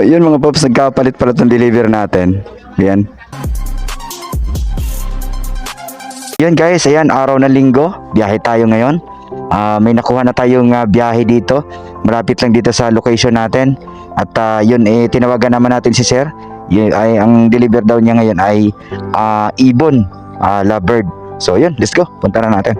Yun mga paps, nagkapalit pala itong deliver natin. Ayan. Yun guys, ayan, araw ng linggo. Biyahe tayo ngayon. May nakuha na tayong biyahe dito. Malapit lang dito sa location natin. At yun, tinawagan naman natin si sir. Yun, ang deliver daw niya ngayon ay ibon, lovebird. So yun, let's go. Punta na natin.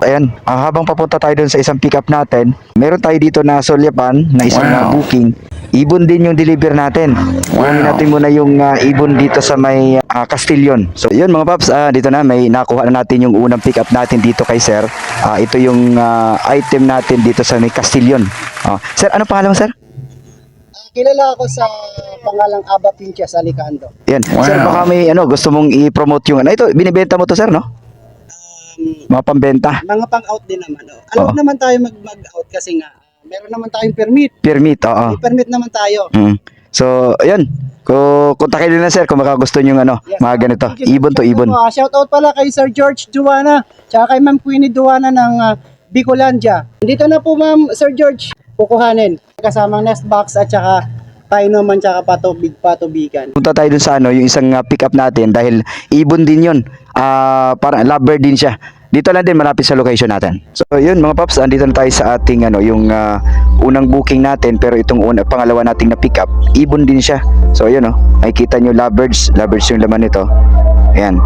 Ayan, habang papunta tayo dun sa isang pickup natin, meron tayo dito na solyapan na isang booking. Ibon din yung deliver natin. Kunin natin muna yung ibon dito sa may Castillon. So yun mga paps, dito na may nakuha na natin yung unang pickup natin dito kay sir. Ito yung item natin dito sa may Castillon. Sir, ano pangalan mo sir? Kilala ako sa pangalang Aba Pinchas Alicando. Yan. Sir, baka may gusto mong i-promote yung ito, binibenta mo to sir, no? Mga pambenta. Mga pang-out din naman. Ano naman tayo mag-out kasi nga meron naman tayong permit. Permit, oo. May permit naman tayo. So, ayun. Kontakin nyo na sir kung gusto nyo Yes, mga ganito. Ibon to ibon. Shout out pala kay Sir George Duana, tsaka kay Ma'am Queenie Duana ng Bicolandia. Dito na po Ma'am Sir George, kukuhanin. Kasamang nest box at tsaka tayo naman tsaka patubigan. Punta tayo dun sa yung isang pick up natin dahil ibon din yun. Parang lovebird din siya. Dito lang din malapit sa location natin. So yun mga paps, andito na tayo sa ating yung unang booking natin, pero itong pangalawa nating na pick up, ibon din siya. So yun makikita nyo lovebirds yung laman nito. Ayan.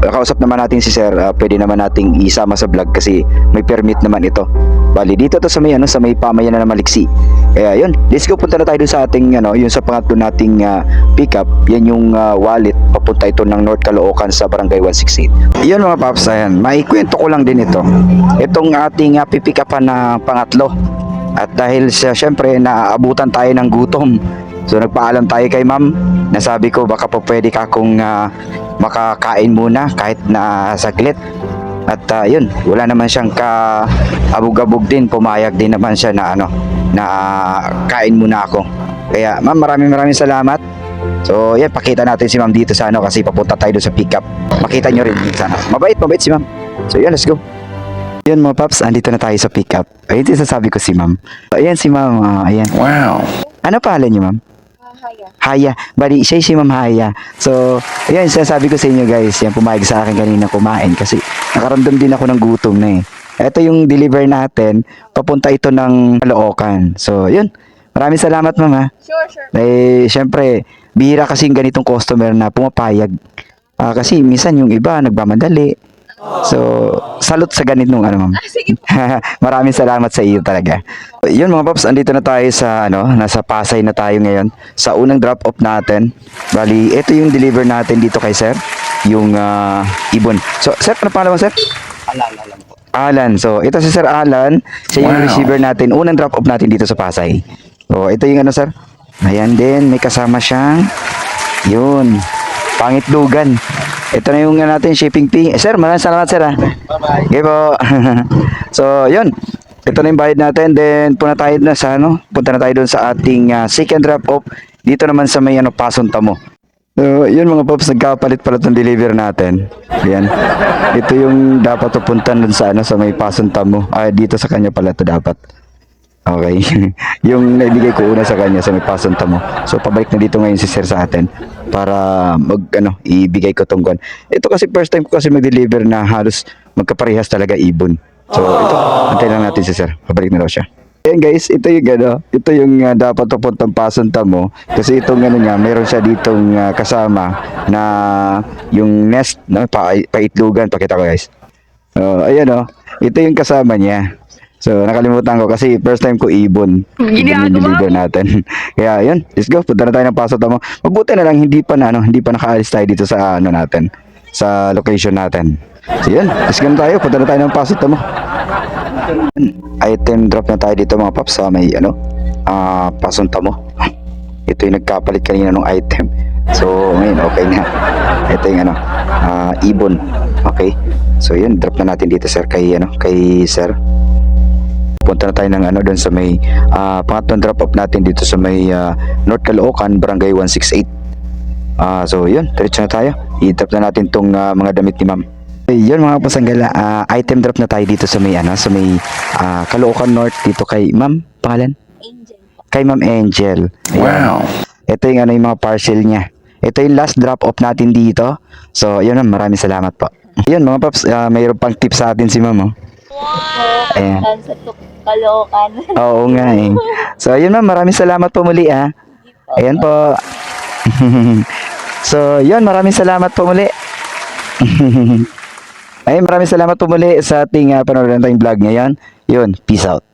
Kausap naman natin si sir, pwede naman nating isama sa vlog kasi may permit naman ito. Bali dito to sa may sa may pamayanan na Maliksi. Kaya yun, let's go, punta na tayo sa ating yung sa pangatlo nating pickup. Yan yung wallet, papunta ito ng North Caloocan sa Barangay 168. Yun mga paps, ayan, maikwento ko lang din ito. Itong ating pipikapan na pangatlo. At dahil syempre naaabutan tayo ng gutom, so nagpaalam tayo kay ma'am. Nasabi ko baka po pwede ka kung makakain muna kahit na saglit. At yun, wala naman siyang kaabog-abog din, pumayag din naman siya na na kain muna ako. Kaya ma'am, maraming salamat. So yan, pakita natin si ma'am dito sa kasi papunta tayo doon sa pickup. Makita nyo rin sana. Mabait si ma'am. So yan, let's go. Yan mga paps, andito na tayo sa pickup. Ayun din sasabi ko si ma'am. Ayan si ma'am, ayan. Wow. Ano pangalan niyo ma'am? Haya. Bali, siya si Ma'am Haya. So, ayan, sinasabi ko sa inyo guys, yan, pumayag sa akin kanina kumain kasi nakaramdam din ako ng gutom na Ito yung deliver natin, papunta ito ng Caloocan. So, yun. Maraming salamat ma'am Sure. Syempre, bihira kasi yung ganitong customer na pumapayag. Kasi minsan yung iba nagmamadali. So, salute sa ganitong ma'am. Maraming salamat sa iyo talaga. Yun mga paps, andito na tayo sa nasa Pasay na tayo ngayon sa unang drop off natin. Bali, ito yung deliver natin dito kay sir, yung ibon. So, sir, ano pangalan mo sir? Alan po. Alan. So, ito si Sir Alan, siya yung receiver natin, unang drop off natin dito sa Pasay. So, ito yung sir. Ayan din, may kasama siyang yun, Pangitlugan. Ito na yung natin shipping fee. Sir, maraming salamat sir Bye-bye. Okay po. So, yun. Ito na yung bayad natin. Then, punta tayo na sa punta na tayo doon sa ating second drop off. Dito naman sa may Pasun Tamo. So, yun mga pops, nagkapalit pala itong deliver natin. Ayan. Ito yung dapat pupuntan doon sa sa may Pasun Tamo. Dito sa kanya pala ito dapat. Okay. Yung naibigay ko una sa kanya sa may Pasun Tamo. So pabalik na dito ngayon si sir sa atin para ibigay ko tong gun. Ito kasi first time ko kasi mag-deliver na halos magkaparehas talaga ibon. So ito, antayin lang natin si sir. Pabalik na daw siya. Ayan guys, ito yung ito yung dapat papuntang Pasun Tamo kasi itong niya, meron siya ditong kasama na yung nest, paitlugan, pakita ko guys. So ayan ito yung kasama niya. So, nakalimutan ko kasi first time ko ibon. Ibon yung deliver natin. Kaya, yun. Let's go. Punta na tayo ng Pasun Tamo. Mabuti na lang, hindi pa nakaalis tayo dito sa natin. Sa location natin. So, yun. Let's go na tayo. Punta na tayo ng Pasun Tamo. Item drop na tayo dito mga paps sa may, Pasun Tamo. Ito yung nagkapalit kanina ng item. So, ngayon, okay na. Ito yung, ibon. Okay. So, yun. Drop na natin dito, sir. Kay sir. Punta na tayo ng doon sa may pangatlong drop off natin dito sa may North Caloocan, Barangay 168. So yun, diretso na tayo. I-drop na natin tong mga damit ni ma'am. Yun mga pasanggala, item drop na tayo dito sa may sa may Caloocan North dito kay ma'am, pangalan? Angel. kay Ma'am Angel. Wow. Ito yung yung mga parcel niya. Ito yung last drop off natin dito. So, yun ma'am, maraming salamat po. Yun mga paps, mayroon pang tip sa atin si ma'am. Oh. Ayan. Sa Kalokan. Oo nga eh. So, yun ma'am, maraming salamat po muli Ayan po. So, yun, maraming salamat po muli. Ayun, maraming salamat po muli sa ating panonood ng vlog ngayon. Yun, peace out.